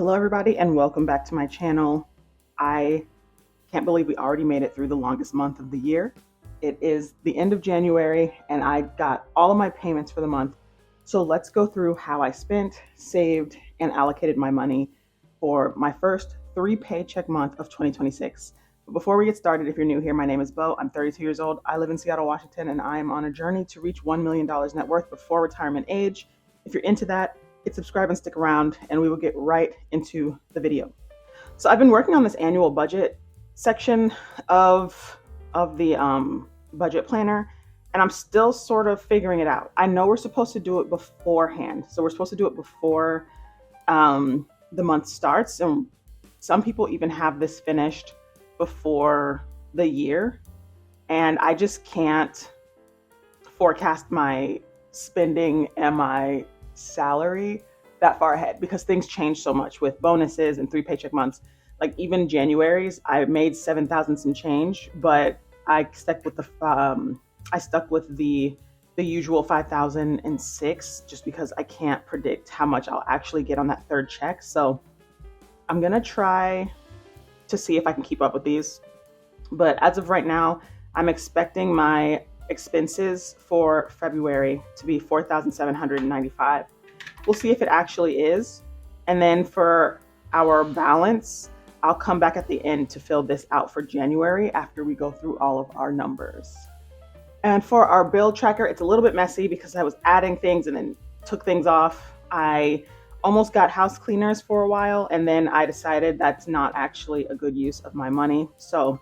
Hello everybody and welcome back to my channel. I can't believe we already made it through the longest month of the year. It is the end of January and I got all of my payments for the month. So let's go through how I spent, saved, and allocated my money for my first 3 paycheck month of 2026. But before we get started, if you're new here, my name is Bo. I'm 32 years old. I live in Seattle, Washington, and I am on a journey to reach $1 million net worth before retirement age. If you're into that, hit subscribe and stick around and we will get right into the video. So I've been working on this annual budget section of the budget planner, and I'm still sort of figuring it out. I know we're supposed to do it beforehand. So we're supposed to do it before the month starts, and some people even have this finished before the year, and I just can't forecast my spending and my salary that far ahead because things change so much with bonuses and 3 paycheck months. Like even January's, I made 7,000 some change, but I stuck with the usual 5,006 just because I can't predict how much I'll actually get on that third check. So I'm gonna try to see if I can keep up with these. But as of right now, I'm expecting my expenses for February to be $4,795. We'll see if it actually is. And then for our balance, I'll come back at the end to fill this out for January after we go through all of our numbers. And for our bill tracker, it's a little bit messy because I was adding things and then took things off. I almost got house cleaners for a while, and then I decided that's not actually a good use of my money. So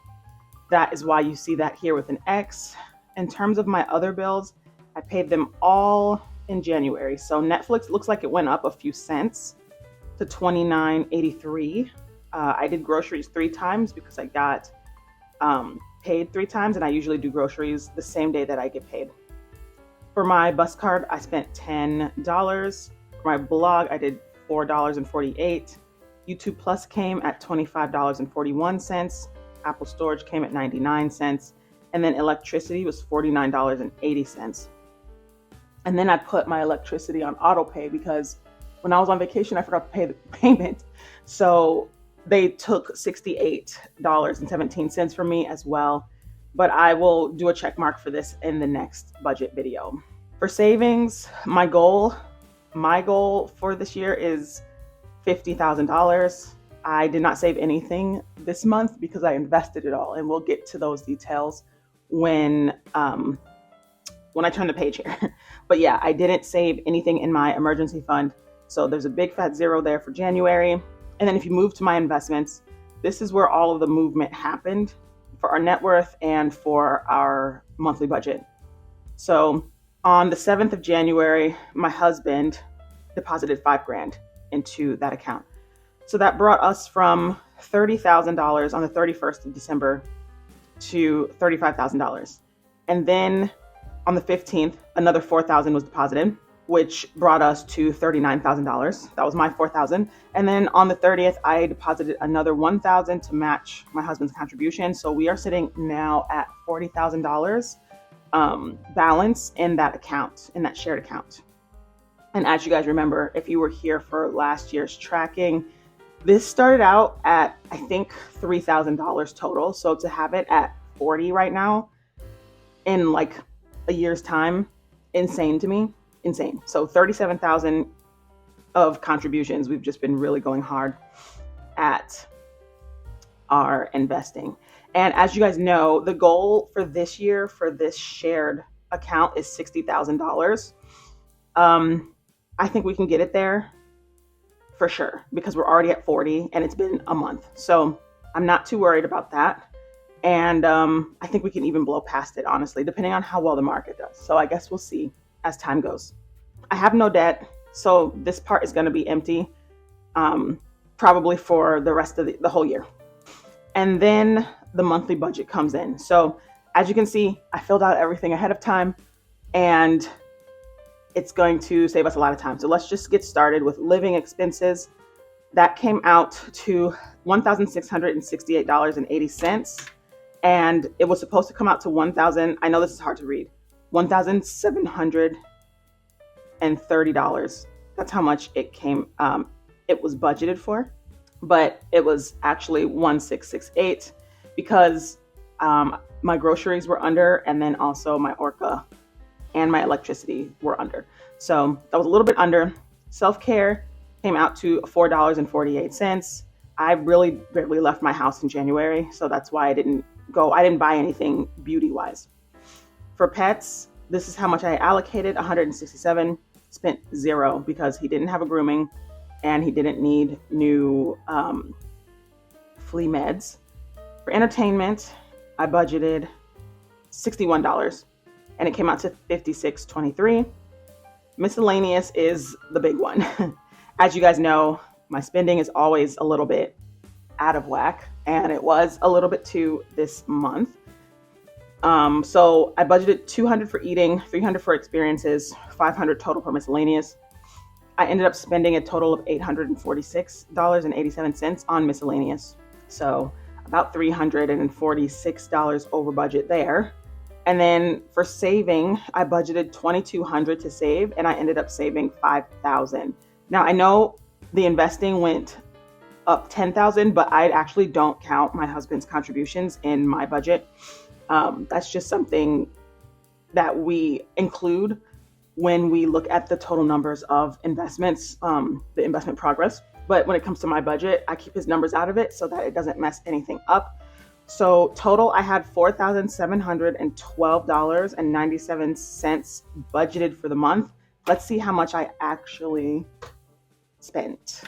that is why you see that here with an X. In terms of my other bills, I paid them all in January. So Netflix looks like it went up a few cents to $29.83. I did groceries 3 times because I got paid 3 times, and I usually do groceries the same day that I get paid. For my bus card, I spent $10. For my blog, I did $4.48. YouTube Plus came at $25.41. Apple Storage came at 99 cents. And then electricity was $49.80. And then I put my electricity on auto pay because when I was on vacation, I forgot to pay the payment. So they took $68.17 from me as well. But I will do a check mark for this in the next budget video. For savings, my goal for this year is $50,000. I did not save anything this month because I invested it all, and we'll get to those details when I turn the page here. But yeah, I didn't save anything in my emergency fund. So there's a big fat zero there for January. And then if you move to my investments, this is where all of the movement happened for our net worth and for our monthly budget. So on the 7th of January, my husband deposited $5,000 into that account. So that brought us from $30,000 on the 31st of December to $35,000. And then on the 15th, another $4,000 was deposited, which brought us to $39,000. That was my $4,000. And then on the 30th, I deposited another $1,000 to match my husband's contribution. So we are sitting now at $40,000 balance in that account, in that shared account. And as you guys remember, if you were here for last year's tracking, this started out at, I think, $3,000 total. So to have it at 40 right now in like a year's time, insane to me, insane. So 37,000 of contributions. We've just been really going hard at our investing. And as you guys know, the goal for this year for this shared account is $60,000. I think we can get it there for sure because we're already at 40 and it's been a month. So I'm not too worried about that. And I think we can even blow past it, honestly, depending on how well the market does. So I guess we'll see as time goes. I have no debt, so this part is going to be empty probably for the rest of the whole year. And then the monthly budget comes in. So as you can see, I filled out everything ahead of time, and it's going to save us a lot of time. So let's just get started with living expenses. That came out to $1,668.80. And it was supposed to come out to I know this is hard to read, $1,730. That's how much it was budgeted for. but it was actually 1668 because my groceries were under, and then also my Orca and my electricity were under. So that was a little bit under. Self-care came out to $4.48. I really barely left my house in January, so that's why I didn't buy anything beauty-wise. For pets, this is how much I allocated, 167, spent zero because he didn't have a grooming and he didn't need new flea meds. For entertainment, I budgeted $61 and it came out to $56.23. Miscellaneous is the big one. As you guys know, my spending is always a little bit out of whack, and it was a little bit too this month. So I budgeted $200 for eating, $300 for experiences, $500 total for miscellaneous. I ended up spending a total of $846.87 on miscellaneous. So about $346 over budget there. And then for saving, I budgeted $2,200 to save, and I ended up saving $5,000. Now I know the investing went up $10,000, but I actually don't count my husband's contributions in my budget. That's just something that we include when we look at the total numbers of investments, the investment progress. But when it comes to my budget, I keep his numbers out of it so that it doesn't mess anything up. So total, I had $4,712.97 budgeted for the month. Let's see how much I actually spent.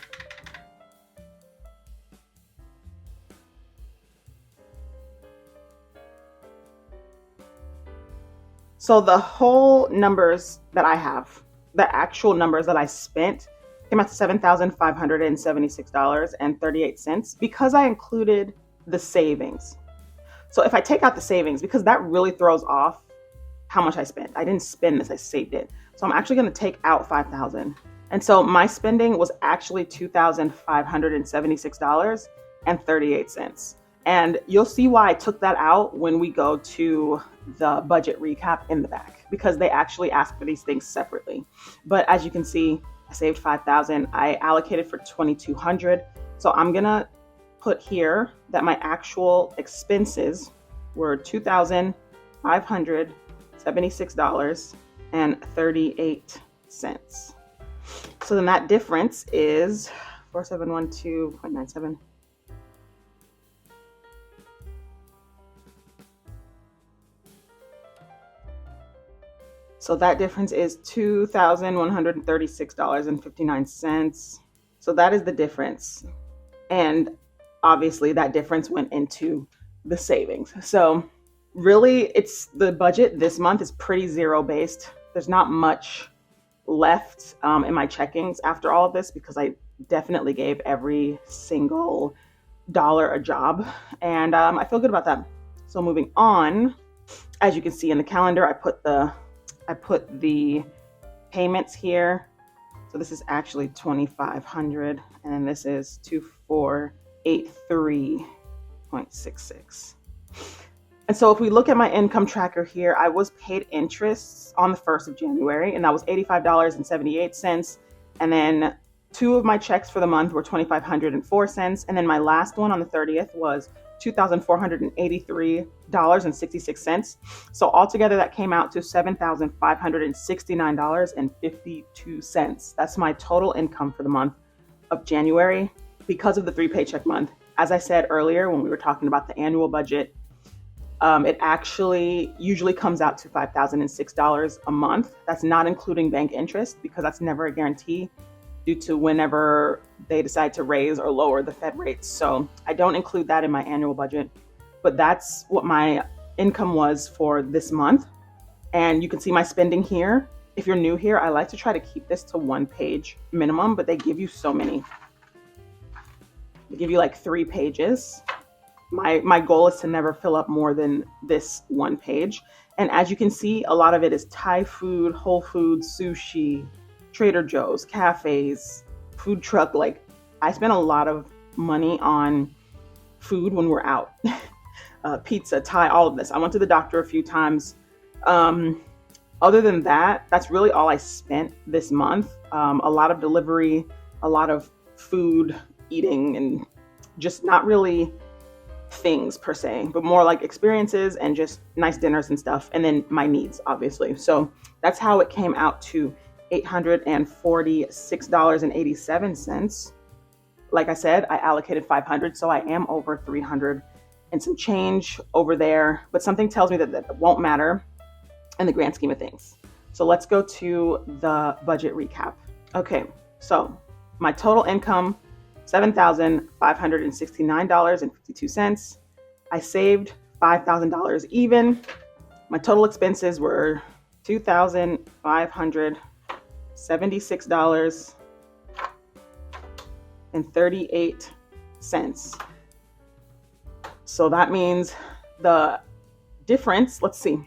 So the whole numbers that I have, the actual numbers that I spent, came out to $7,576.38 because I included the savings. So if I take out the savings, because that really throws off how much I spent. I didn't spend this, I saved it. So I'm actually going to take out $5,000. And so my spending was actually $2,576.38. And you'll see why I took that out when we go to the budget recap in the back, because they actually ask for these things separately. But as you can see, I saved $5,000. I allocated for $2,200. So I'm going to put here that my actual expenses were $2,576.38. So then that difference is 4712.97. So that difference is $2,136.59. So that is the difference. And obviously that difference went into the savings. So really it's the budget this month is pretty zero based. There's not much left in my checkings after all of this because I definitely gave every single dollar a job, and I feel good about that. So moving on, as you can see in the calendar, I put the payments here. So this is actually $2,500, and then this is $2,483.66. And so if we look at my income tracker here, I was paid interest on the 1st of January, and that was $85.78. And then two of my checks for the month were $2,504. And then my last one on the 30th was $2,483.66. So altogether that came out to $7,569.52. That's my total income for the month of January because of the 3 paycheck month. As I said earlier, when we were talking about the annual budget, it actually usually comes out to $5,006 a month. That's not including bank interest because that's never a guarantee due to whenever they decide to raise or lower the Fed rates. So I don't include that in my annual budget, but that's what my income was for this month. And you can see my spending here. If you're new here, I like to try to keep this to 1 page minimum, but they give you so many. They give you like 3 pages. My goal is to never fill up more than this 1 page. And as you can see, a lot of it is Thai food, Whole Foods, sushi, Trader Joe's, cafes, food truck. Like I spend a lot of money on food when we're out. Pizza, Thai, all of this. I went to the doctor a few times. Other than that, that's really all I spent this month. A lot of delivery, a lot of food eating and just not really things per se, but more like experiences and just nice dinners and stuff. And then my needs, obviously. So that's how it came out to $846.87. Like I said, I allocated 500, so I am over 300 and some change over there. But something tells me that won't matter in the grand scheme of things. So let's go to the budget recap. Okay, so my total income, $7,569.52. I saved $5,000 even. My total expenses were $2,576.38. So that means the difference, let's see.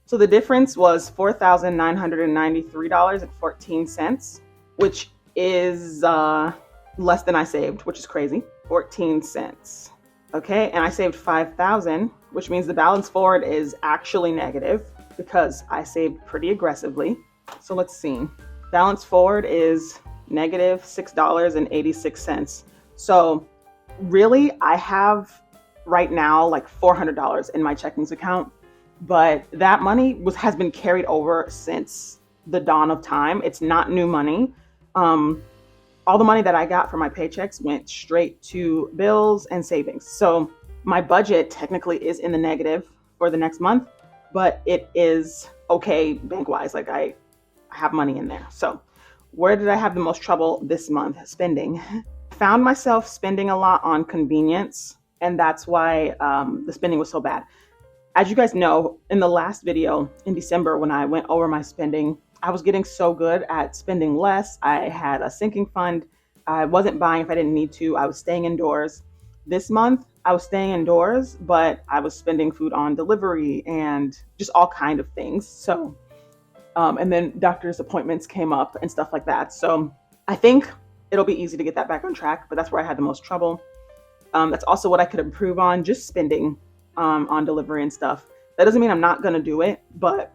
So the difference was $4,993.14, which is less than I saved, which is crazy. 14 cents. Okay, and I saved 5,000, which means the balance forward is actually negative because I saved pretty aggressively. So let's see. Balance forward is negative $6.86. So really, I have right now like $400 in my checkings account. But that money has been carried over since the dawn of time. It's not new money. All the money that I got from my paychecks went straight to bills and savings. So my budget technically is in the negative for the next month, but it is okay bank-wise. Like I have money in there. So where did I have the most trouble this month spending? Found myself spending a lot on convenience, and that's why the spending was so bad. As you guys know, in the last video in December, when I went over my spending, I was getting so good at spending less. I had a sinking fund. I wasn't buying if I didn't need to. I was staying indoors. This month, I was staying indoors, but I was spending food on delivery and just all kind of things. So, and then doctor's appointments came up and stuff like that. So I think it'll be easy to get that back on track, but that's where I had the most trouble. That's also what I could improve on, just spending on delivery and stuff. That doesn't mean I'm not going to do it, but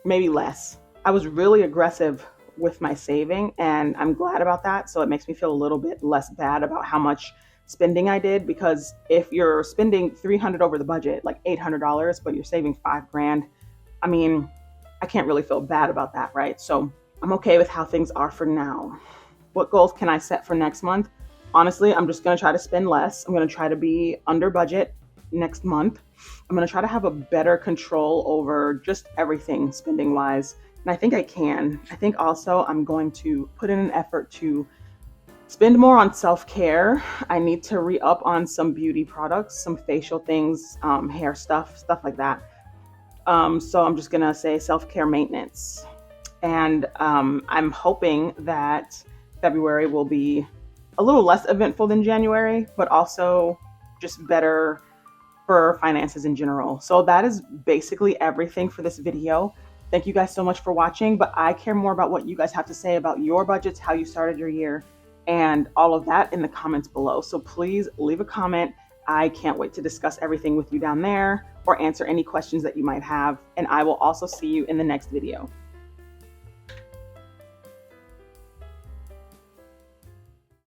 maybe less. I was really aggressive with my saving, and I'm glad about that. So it makes me feel a little bit less bad about how much spending I did, because if you're spending $300 over the budget, like $800, but you're saving $5,000, I mean, I can't really feel bad about that, right? So I'm okay with how things are for now. What goals can I set for next month? Honestly, I'm just going to try to spend less. I'm going to try to be under budget next month. I'm going to try to have a better control over just everything spending wise. And I think I can. I think also I'm going to put in an effort to spend more on self-care. I need to re-up on some beauty products, some facial things, hair stuff like that. So I'm just going to say self-care maintenance. And I'm hoping that February will be a little less eventful than January, but also just better for finances in general. So that is basically everything for this video. Thank you guys so much for watching, but I care more about what you guys have to say about your budgets, how you started your year, and all of that in the comments below. So please leave a comment. I can't wait to discuss everything with you down there or answer any questions that you might have. And I will also see you in the next video.